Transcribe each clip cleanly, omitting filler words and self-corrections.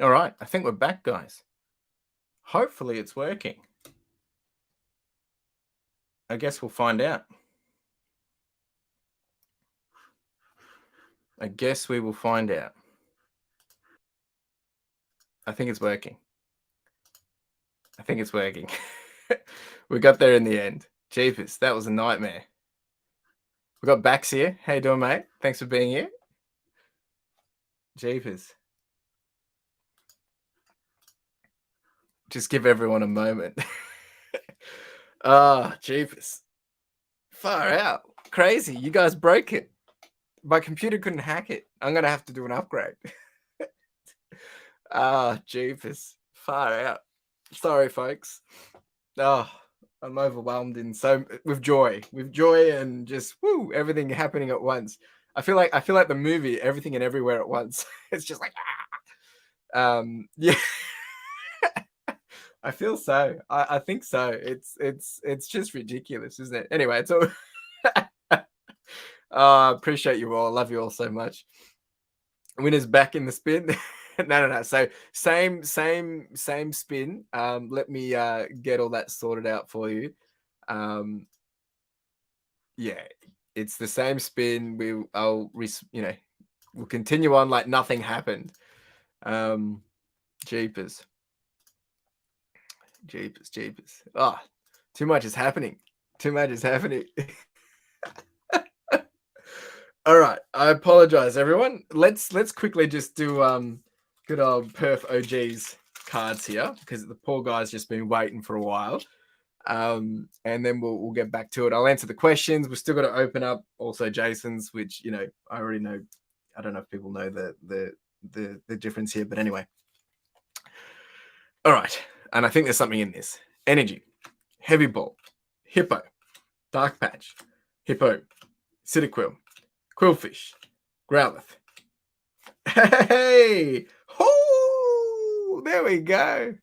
All right, I think we're back, guys. Hopefully it's working. I guess we'll find out. I guess we will find out. I think it's working. I think it's working. We got there in the end. Jeepers, that was a nightmare. We got Bax here. How you doing, mate? Thanks for being here. Jeepers. Just give everyone a moment. Ah, jeepers. Far out. Crazy. You guys broke it. My computer couldn't hack it. I'm going to have to do an upgrade. Ah, jeepers. Far out. Sorry, folks. Oh, I'm overwhelmed with joy, and just everything happening at once. I feel like the movie Everything and Everywhere at Once. It's just like yeah. I feel so. I think so. It's just ridiculous, isn't it? Anyway, it's all. Appreciate you all. Love you all so much. Winner's back in the spin. No. So same spin. Let me get all that sorted out for you. Yeah, it's the same spin. We'll continue on like nothing happened. Jeepers. Oh, too much is happening. All right, I apologize, everyone. Let's quickly just do good old Perth OG's cards here because the poor guy's just been waiting for a while. And then we'll get back to it. I'll answer the questions. We've still got to open up also Jason's, which I already know. I don't know if people know the difference here, but anyway. All right, and I think there's something in this. Energy, heavy ball, hippo, dark patch, hippo, citiquil, quillfish, growlithe. Hey! Oh, there we go.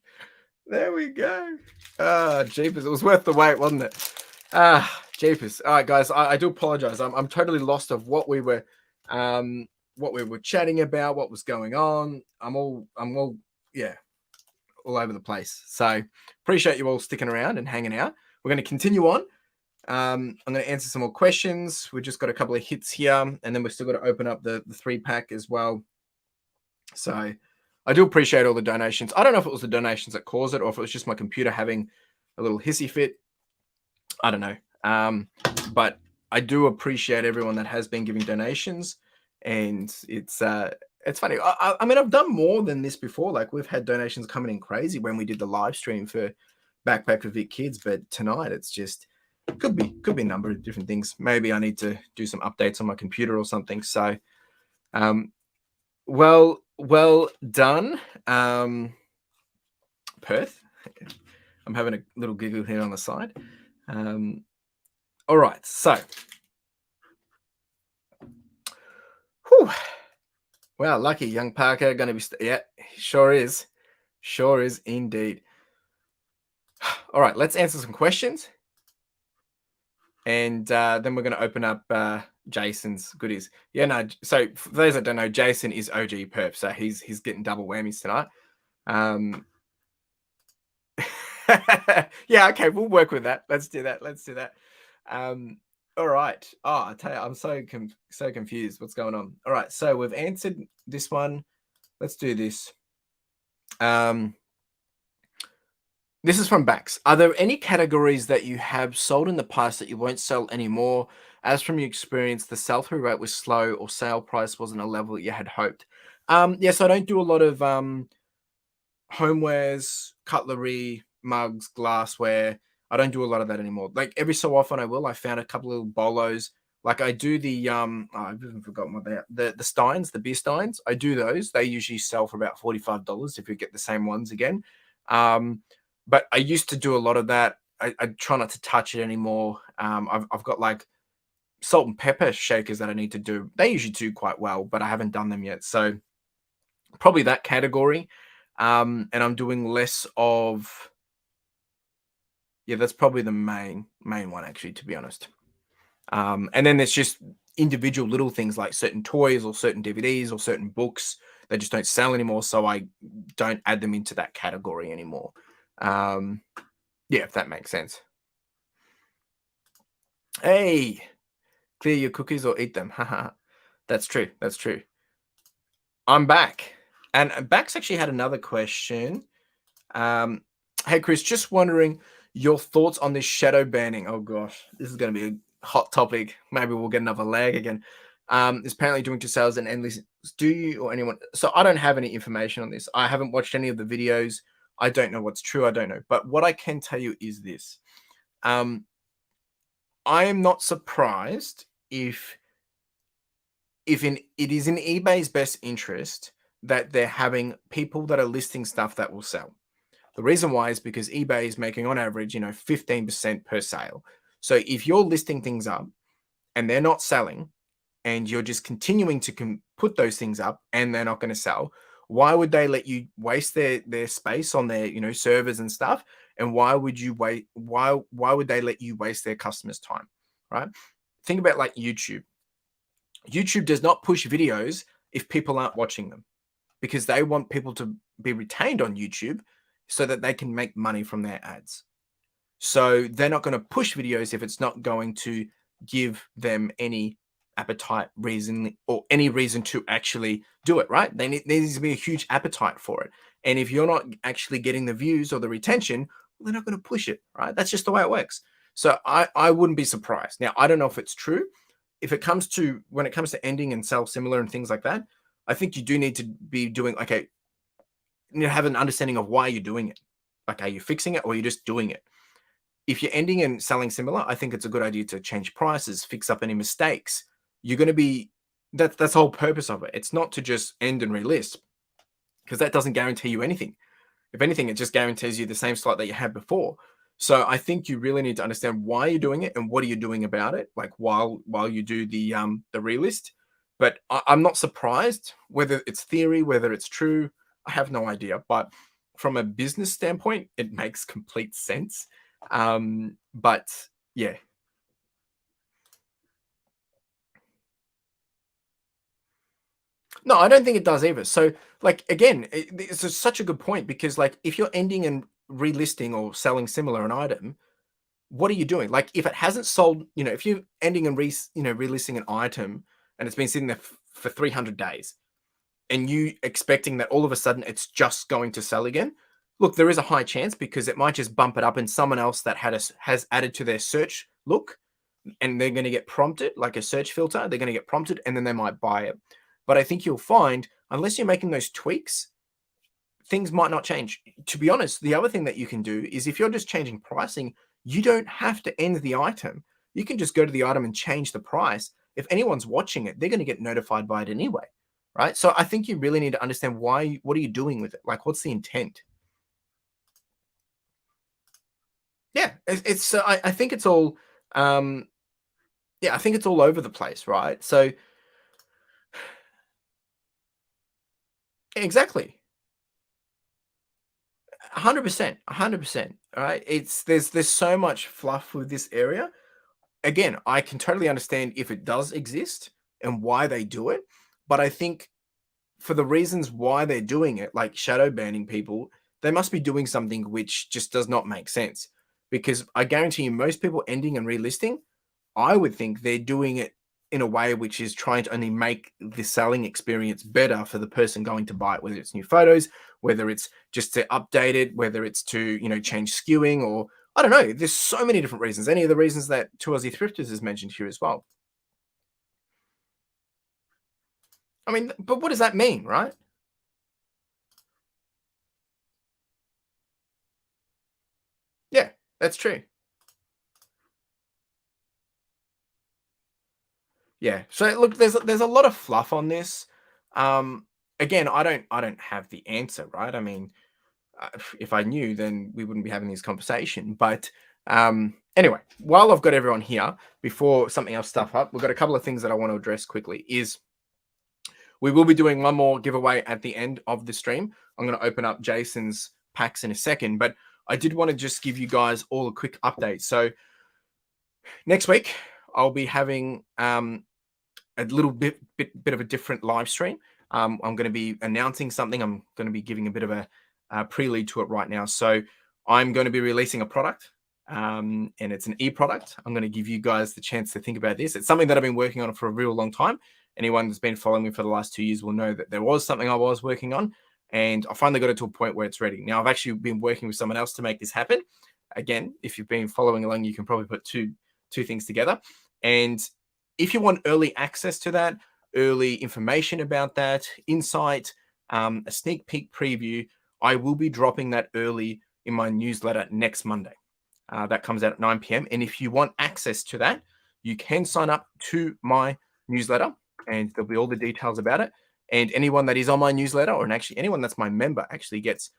Jeepers. It was worth the wait, wasn't it? Jeepers. All right, guys. I do apologize. I'm totally lost of what we were chatting about, what was going on. I'm all all over the place. So appreciate you all sticking around and hanging out. We're going to continue on. I'm going to answer some more questions. We've just got a couple of hits here, and then we've still got to open up the 3-pack as well. So I do appreciate all the donations. I don't know if it was the donations that caused it or if it was just my computer having a little hissy fit. I don't know. But I do appreciate everyone that has been giving donations, and it's funny. I mean, I've done more than this before. Like we've had donations coming in crazy when we did the live stream for Backpack for Vic Kids, but tonight it's just could be a number of different things. Maybe I need to do some updates on my computer or something. So, well done, Perth. I'm having a little giggle here on the side. All right, so. Whew. Wow, lucky young Parker going to be... yeah, sure is indeed. All right, let's answer some questions. And then we're going to open up Jason's goodies. Yeah, no, so for those that don't know, Jason is OG Perp, so he's getting double whammies tonight. Yeah, okay, we'll work with that. Let's do that. All right. Oh, I tell you, I'm so confused. What's going on? All right, so we've answered this one. Let's do this. This is from Bax. Are there any categories that you have sold in the past that you won't sell anymore? As from your experience, the sell-through rate was slow or sale price wasn't a level that you had hoped. Yes, I don't do a lot of homewares, cutlery, mugs, glassware. I don't do a lot of that anymore. Like every so often I will. I found a couple of bolos. Like I do the I've even forgotten what they are. The steins, the beer steins. I do those. They usually sell for about $45 if you get the same ones again. But I used to do a lot of that. I try not to touch it anymore. I've got like salt and pepper shakers that I need to do. They usually do quite well, but I haven't done them yet. So probably that category. And I'm doing less of, yeah, that's probably the main one actually, to be honest. And then there's just individual little things like certain toys or certain DVDs or certain books They just don't sell anymore, so I don't add them into that category anymore. Yeah, if that makes sense. Hey, clear your cookies or eat them. Haha. That's true. That's true. I'm back. And Bax actually had another question. Um, hey, Chris, just wondering your thoughts on this shadow banning. Oh, gosh, this is going to be a hot topic. Maybe we'll get another lag again. It's apparently doing to sales and endless. Do you or anyone? So I don't have any information on this. I haven't watched any of the videos. I don't know what's true. I don't know. But what I can tell you is this. I am not surprised if it is in eBay's best interest that they're having people that are listing stuff that will sell. The reason why is because eBay is making on average, 15% per sale. So if you're listing things up and they're not selling and you're just continuing to put those things up and they're not going to sell, why would they let you waste their space on their, servers and stuff? And why would would they let you waste their customers' time? Right? Think about like YouTube. YouTube does not push videos if people aren't watching them because they want people to be retained on YouTube so that they can make money from their ads. So they're not going to push videos if it's not going to give them any appetite reason or any reason to actually do it, right? There needs to be a huge appetite for it. And if you're not actually getting the views or the retention, well, they're not going to push it, right? That's just the way it works. So I wouldn't be surprised. Now, I don't know if it's true. When it comes to ending and sell similar and things like that, I think you do need to be doing, okay, have an understanding of why you're doing it. Like, are you fixing it or are you just doing it? If you're ending and selling similar, I think it's a good idea to change prices, fix up any mistakes. You're going to be, that's the whole purpose of it. It's not to just end and relist because that doesn't guarantee you anything. If anything, it just guarantees you the same slot that you had before. So I think you really need to understand why you're doing it and what are you doing about it, like while you do the relist. But I'm not surprised whether it's theory, whether it's true. I have no idea. But from a business standpoint, it makes complete sense. But yeah. No, I don't think it does either. So, like, again, it's such a good point because, like, if you're ending and relisting or selling similar an item, what are you doing? Like, if it hasn't sold, if you're ending and relisting an item and it's been sitting there for 300 days, and you expecting that all of a sudden it's just going to sell again, look, there is a high chance because it might just bump it up and someone else that has added to their search look and they're going to get prompted, like a search filter, they're going to get prompted and then they might buy it. But I think you'll find, unless you're making those tweaks, things might not change. To be honest, the other thing that you can do is if you're just changing pricing, you don't have to end the item. You can just go to the item and change the price. If anyone's watching it, they're going to get notified by it anyway, right? So I think you really need to understand what are you doing with it? Like, what's the intent? Yeah, it's I think it's all, yeah, I think it's all over the place, right? So exactly. 100%, 100%. All right. There's so much fluff with this area. Again, I can totally understand if it does exist and why they do it, but I think for the reasons why they're doing it, like shadow banning people, they must be doing something which just does not make sense. Because I guarantee you, most people ending and relisting, I would think they're doing it in a way which is trying to only make the selling experience better for the person going to buy it, whether it's new photos, whether it's just to update it, whether it's to, change skewing or I don't know. There's so many different reasons. Any of the reasons that Two Aussie Thrifters has mentioned here as well. I mean, but what does that mean, right? Yeah, that's true. Yeah. So look, there's a lot of fluff on this. Again, I don't have the answer, right? I mean, if I knew, then we wouldn't be having this conversation. But anyway, while I've got everyone here, before something else stuff up, we've got a couple of things that I want to address quickly. Is we will be doing one more giveaway at the end of the stream. I'm going to open up Jason's packs in a second, but I did want to just give you guys all a quick update. So next week, I'll be having a little bit of a different live stream. I'm going to be announcing something. I'm going to be giving a bit of a prelude to it right now. So I'm going to be releasing a product, and it's an e-product. I'm going to give you guys the chance to think about this. It's something that I've been working on for a real long time. Anyone that's been following me for the last 2 years will know that there was something I was working on, and I finally got it to a point where it's ready. Now, I've actually been working with someone else to make this happen. Again, if you've been following along, you can probably put two things together. And if you want early access to that, early information about that, insight, a sneak peek preview, I will be dropping that early in my newsletter next Monday. That comes out at 9 p.m. And if you want access to that, you can sign up to my newsletter, and there'll be all the details about it. And anyone that is on my newsletter, or actually anyone that's my member, actually gets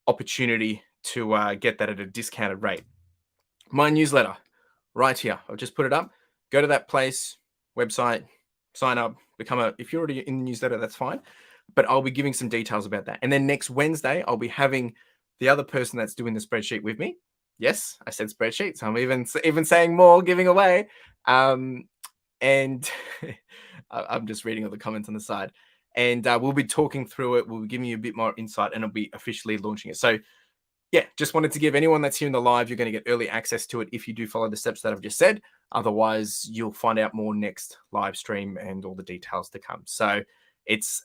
opportunity to get that at a discounted rate. My newsletter, right here. I'll just put it up. Go to that place, website, sign up, if you're already in the newsletter, that's fine. But I'll be giving some details about that. And then next Wednesday, I'll be having the other person that's doing the spreadsheet with me. Yes, I said spreadsheet, so I'm even saying more, giving away. And I'm just reading all the comments on the side. And we'll be talking through it. We'll be giving you a bit more insight, and I'll be officially launching it. So yeah, just wanted to give anyone that's here in the live, you're going to get early access to it if you do follow the steps that I've just said. Otherwise, you'll find out more next live stream and all the details to come. So it's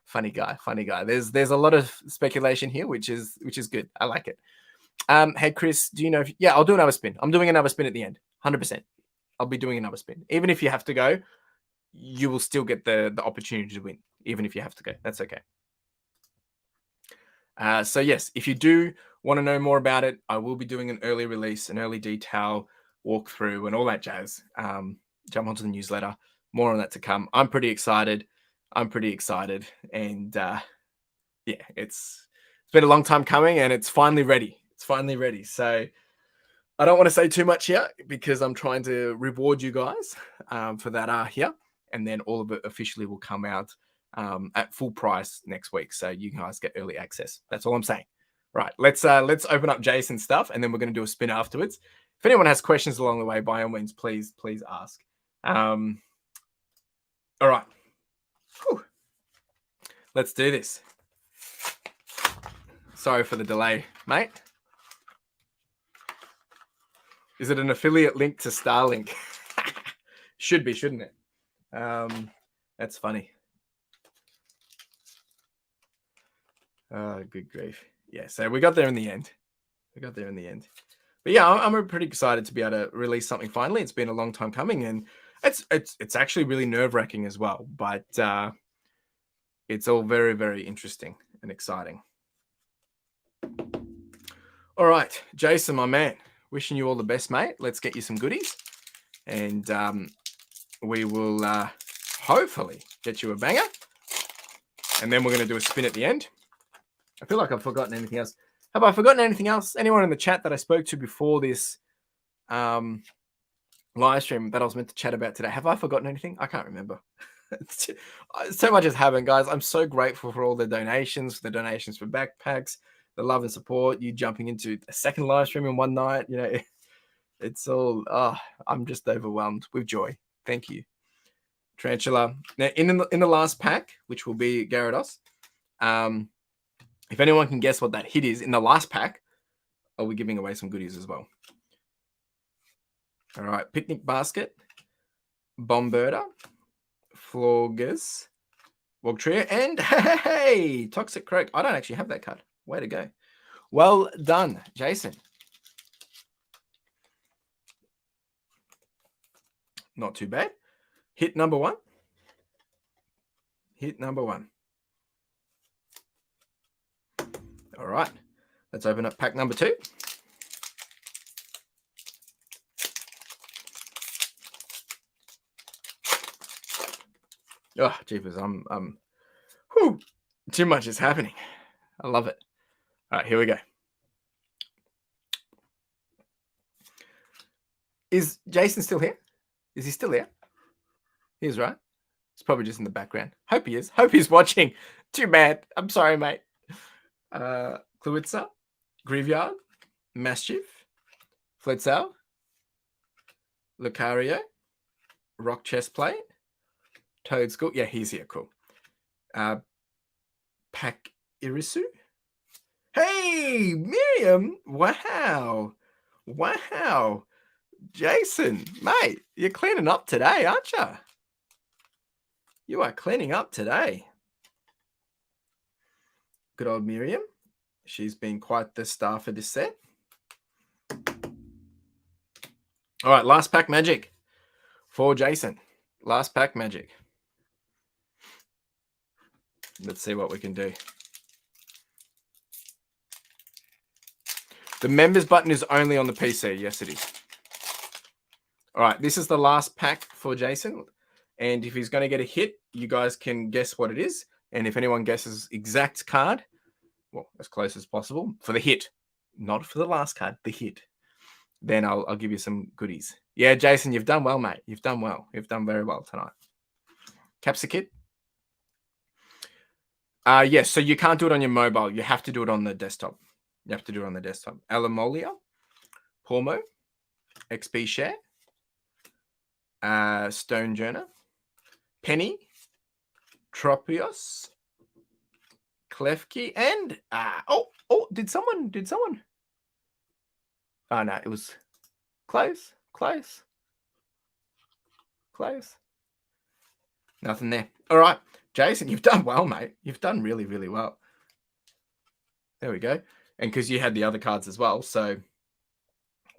funny guy. There's a lot of speculation here, which is good. I like it. Hey Chris, do you know yeah, I'll do another spin. I'm doing another spin at the end. 100%. I'll be doing another spin. Even if you have to go, you will still get the opportunity to win, even if you have to go. That's okay. So yes, if you do want to know more about it, I will be doing an early release, an early detail walkthrough, and all that jazz. Jump onto the newsletter. More on that to come. I'm pretty excited, and yeah, it's been a long time coming, and it's finally ready. So I don't want to say too much here because I'm trying to reward you guys for that are here, and then all of it officially will come out at full price next week, so you guys get early access. That's all I'm saying. Right, let's open up Jason's stuff, and then we're going to do a spin afterwards. If anyone has questions along the way, by all means, please ask. All right, whew. Let's do this. Sorry for the delay, mate. Is it an affiliate link to Starlink? Should be, shouldn't it? That's funny. Good grief. Yeah, so we got there in the end. But yeah, I'm pretty excited to be able to release something finally. It's been a long time coming, and it's actually really nerve-wracking as well. But it's all very, very interesting and exciting. All right, Jason, my man, wishing you all the best, mate. Let's get you some goodies, and we will hopefully get you a banger, and then we're going to do a spin at the end. I feel like I've forgotten anything else. Have I forgotten anything else? Anyone in the chat that I spoke to before this live stream that I was meant to chat about today? Have I forgotten anything? I can't remember. So much has happened, guys. I'm so grateful for all the donations, for backpacks, the love and support, you jumping into a second live stream in one night. You know, it's all, I'm just overwhelmed with joy. Thank you. Tarantula. Now, in the last pack, which will be Gyarados, if anyone can guess what that hit is in the last pack, I'll be giving away some goodies as well. All right, Picnic Basket, Bomberta, Florges, Wogtria, and hey, Toxic Croak. I don't actually have that card. Way to go. Well done, Jason. Not too bad. Hit number one. All right, let's open up pack number 2. Oh, jeepers, whew, too much is happening. I love it. All right, here we go. Is Jason still here? Is he still here? He is, right? It's probably just in the background. Hope he is. Hope he's watching. Too bad. I'm sorry, mate. Cluitza, Graveyard, Mischief, Fletzel, Lucario, Rock Chest Plate, Toad School. Yeah, he's here. Cool. Pack Irisu. Hey, Miriam. Wow. Wow. Jason, mate, you're cleaning up today, aren't you? You are cleaning up today. Good old Miriam. She's been quite the star for this set. All right, last pack magic for Jason. Last pack magic. Let's see what we can do. The members button is only on the PC. Yes, it is. All right, this is the last pack for Jason. And if he's going to get a hit, you guys can guess what it is. And if anyone guesses exact card, well, as close as possible for the hit, not for the last card, the hit, then I'll give you some goodies. Yeah, Jason, you've done well, mate. You've done well. You've done very well tonight. Capsicum? Yes, so you can't do it on your mobile. You have to do it on the desktop. You have to do it on the desktop. Alamolia, Pormo, XP Share, Stone Journer, Penny, Tropios, Klefki, and did someone? Oh no, it was close. Nothing there. All right, Jason, you've done well, mate. You've done really, really well. There we go. And because you had the other cards as well, so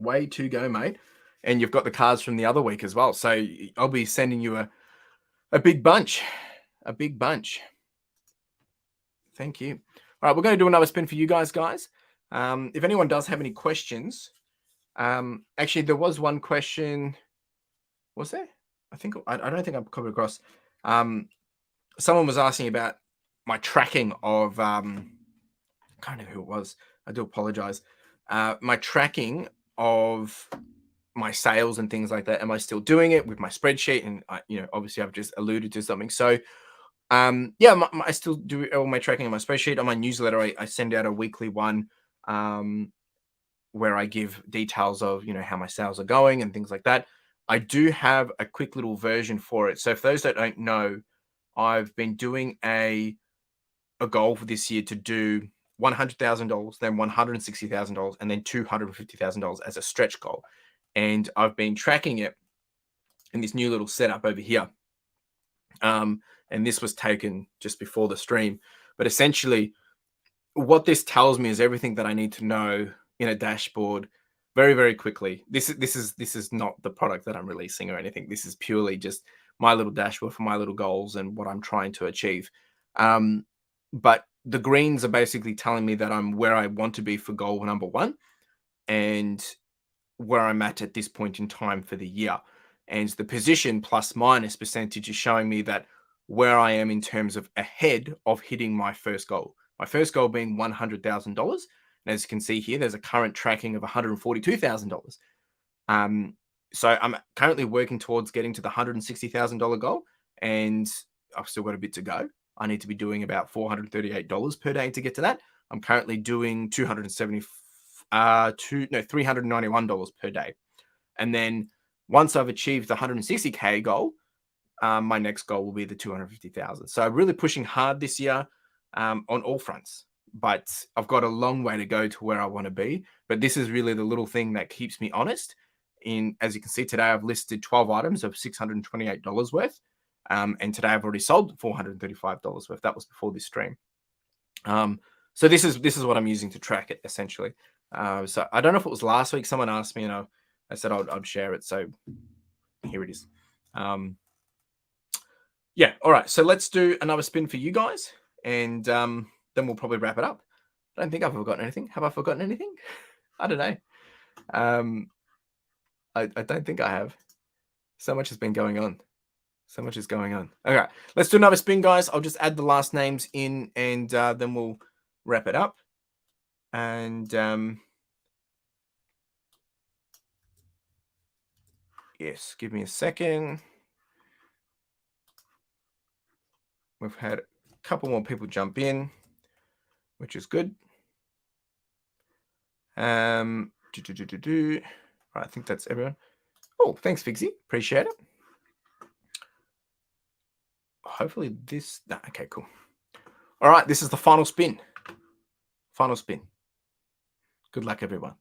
way to go, mate. And you've got the cards from the other week as well. So I'll be sending you a big bunch. A big bunch. Thank you. All right, we're going to do another spin for you guys. If anyone does have any questions, actually, there was one question. Was there? I don't think I've covered across. Someone was asking about my tracking of. I can't remember who it was. I do apologize. My tracking of my sales and things like that. Am I still doing it with my spreadsheet? And obviously, I've just alluded to something. So, I still do all my tracking on my spreadsheet. On my newsletter, I send out a weekly one where I give details of how my sales are going and things like that. I do have a quick little version for it. So for those that don't know, I've been doing a goal for this year to do $100,000, then $160,000, and then $250,000 as a stretch goal. And I've been tracking it in this new little setup over here. And this was taken just before the stream. But essentially, what this tells me is everything that I need to know in a dashboard very, very quickly. This is not the product that I'm releasing or anything. This is purely just my little dashboard for my little goals and what I'm trying to achieve. But the greens are basically telling me that I'm where I want to be for goal number 1 and where I'm at this point in time for the year. And the position plus minus percentage is showing me that where I am in terms of ahead of hitting my first goal. My first goal being $100,000. And as you can see here, there's a current tracking of $142,000. So I'm currently working towards getting to the $160,000 goal, and I've still got a bit to go. I need to be doing about $438 per day to get to that. I'm currently doing $391 per day. And then once I've achieved the 160K goal, my next goal will be the 250,000. So I'm really pushing hard this year on all fronts, but I've got a long way to go to where I want to be. But this is really the little thing that keeps me honest. As you can see today, I've listed 12 items of $628 worth. And today I've already sold $435 worth. That was before this stream. So this is what I'm using to track it essentially. So I don't know if it was last week. Someone asked me, and I said I'd share it. So here it is. Yeah. All right. So let's do another spin for you guys, and then we'll probably wrap it up. I don't think I've forgotten anything. Have I forgotten anything? I don't know. I don't think I have. So much has been going on. So much is going on. Okay, let's do another spin, guys. I'll just add the last names in, and then we'll wrap it up. And yes, give me a second. We've had a couple more people jump in, which is good. Right, I think that's everyone. Oh, thanks, Fixie. Appreciate it. hopefully this. Nah, okay, cool. All right, this is the final spin. Final spin. Good luck, everyone.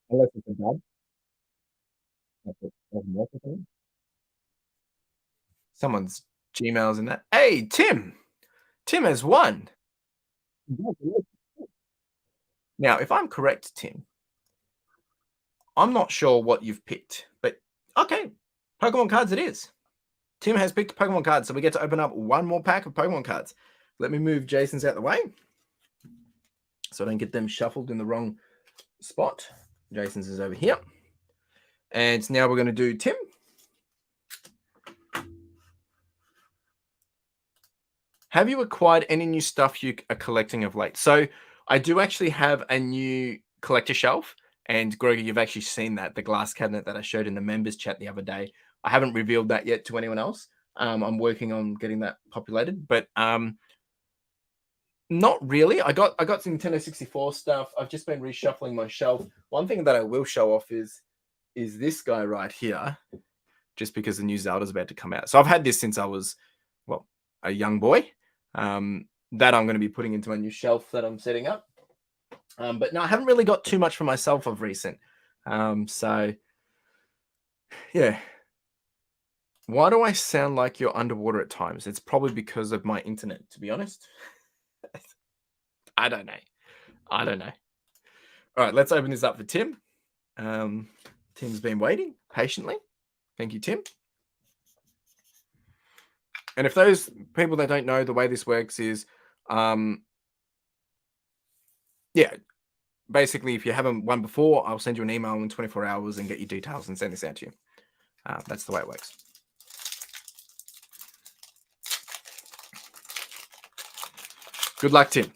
Unless it's a dud. Someone's Gmail's in that. Hey, Tim. Tim has won. Now, if I'm correct, Tim, I'm not sure what you've picked, but okay, Pokemon cards it is. Tim has picked Pokemon cards, so we get to open up one more pack of Pokemon cards. Let me move Jason's out the way so I don't get them shuffled in the wrong spot. Jason's is over here. And now we're going to do Tim. Have you acquired any new stuff you are collecting of late? So I do actually have a new collector shelf. And Gregor, you've actually seen that, the glass cabinet that I showed in the members chat the other day. I haven't revealed that yet to anyone else. I'm working on getting that populated, but not really. I got some Nintendo 64 stuff. I've just been reshuffling my shelf. One thing that I will show off is this guy right here, just because the new Zelda's about to come out. So I've had this since I was, well, a young boy. That I'm going to be putting into my new shelf that I'm setting up. But no, I haven't really got too much for myself of recent. So yeah. Why do I sound like you're underwater at times? It's probably because of my internet, to be honest. I don't know. All right, let's open this up for Tim. Tim's been waiting patiently. Thank you, Tim. And if those people that don't know, the way this works is, yeah, basically, if you haven't won before, I'll send you an email in 24 hours and get your details and send this out to you. That's the way it works. Good luck, Tim.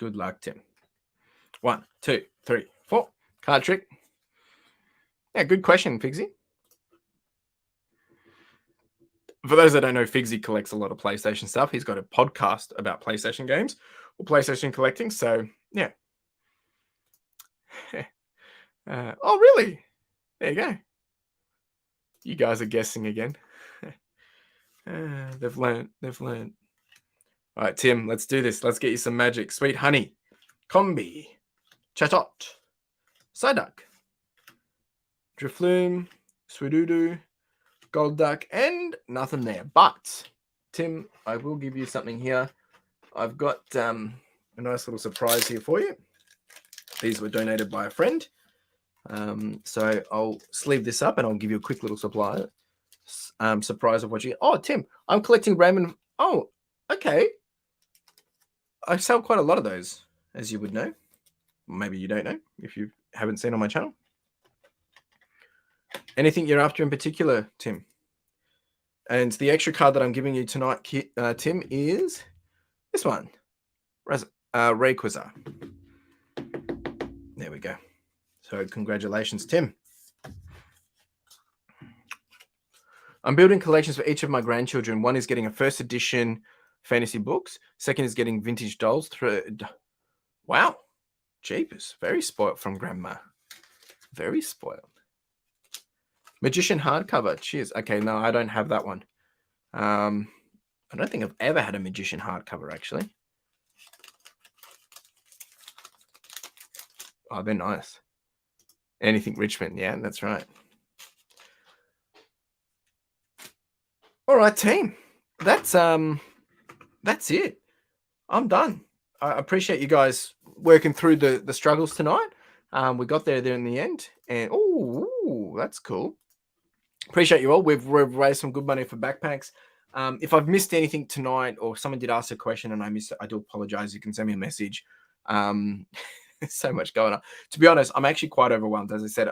Good luck, Tim. 1, 2, 3, 4. Card trick. Yeah, good question, Figsy. For those that don't know, Figsy collects a lot of PlayStation stuff. He's got a podcast about PlayStation games or PlayStation collecting. So, yeah. Oh, really? There you go. You guys are guessing again. They've learned. All right, Tim, let's do this. Let's get you some magic. Sweet Honey, Combi, Chatot, Psyduck, Drifloon, Sweedoodoo, Golduck, and nothing there. But, Tim, I will give you something here. I've got a nice little surprise here for you. These were donated by a friend. So I'll sleeve this up and I'll give you a quick little surprise of what you get. Oh, Tim, I'm collecting Raymond. Oh, okay. I sell quite a lot of those, as you would know. Maybe you don't know if you haven't seen on my channel. Anything you're after in particular, Tim? And the extra card that I'm giving you tonight, Tim, is this one, Rayquaza. There we go. So congratulations, Tim. I'm building collections for each of my grandchildren. One is getting a first edition fantasy books. Second is getting vintage dolls. Wow. Jeepers. Very spoiled from grandma. Very spoiled. Magician hardcover. Cheers. Okay, no, I don't have that one. I don't think I've ever had a Magician hardcover, actually. Oh, they're nice. Anything Richmond. Yeah, that's right. All right, team. That's it. I'm done. I appreciate you guys working through the struggles tonight. We got there in the end, and oh, that's cool. Appreciate you all. We've raised some good money for backpacks. If I've missed anything tonight, or someone did ask a question and I missed it, I do apologize. You can send me a message. There's so much going on. To be honest, I'm actually quite overwhelmed. As I said,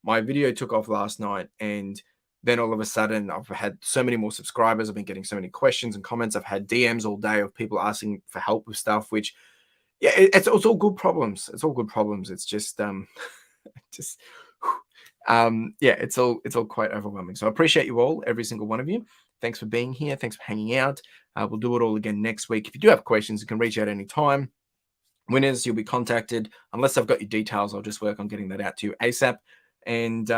my video took off last night, and then all of a sudden I've had so many more subscribers. I've been getting so many questions and comments. I've had DMs all day of people asking for help with stuff, which, yeah, it's all good problems. It's all good problems. It's just, yeah, it's all quite overwhelming. So I appreciate you all, every single one of you. Thanks for being here. Thanks for hanging out. We'll do it all again next week. If you do have questions, you can reach out anytime. Winners, you'll be contacted. Unless I've got your details, I'll just work on getting that out to you ASAP. And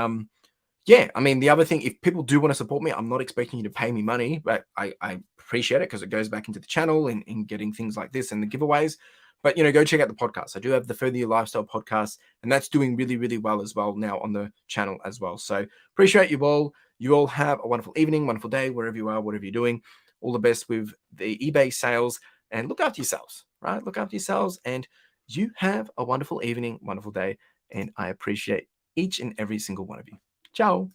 yeah, I mean, the other thing, if people do want to support me, I'm not expecting you to pay me money, but I appreciate it because it goes back into the channel and in getting things like this and the giveaways. But go check out the podcast. I do have the Further Your Lifestyle podcast, and that's doing really, really well as well now on the channel as well. So appreciate you all. You all have a wonderful evening, wonderful day, wherever you are, whatever you're doing. All the best with the eBay sales, and look after yourselves, right? Look after yourselves, and you have a wonderful evening, wonderful day, and I appreciate each and every single one of you. Ciao.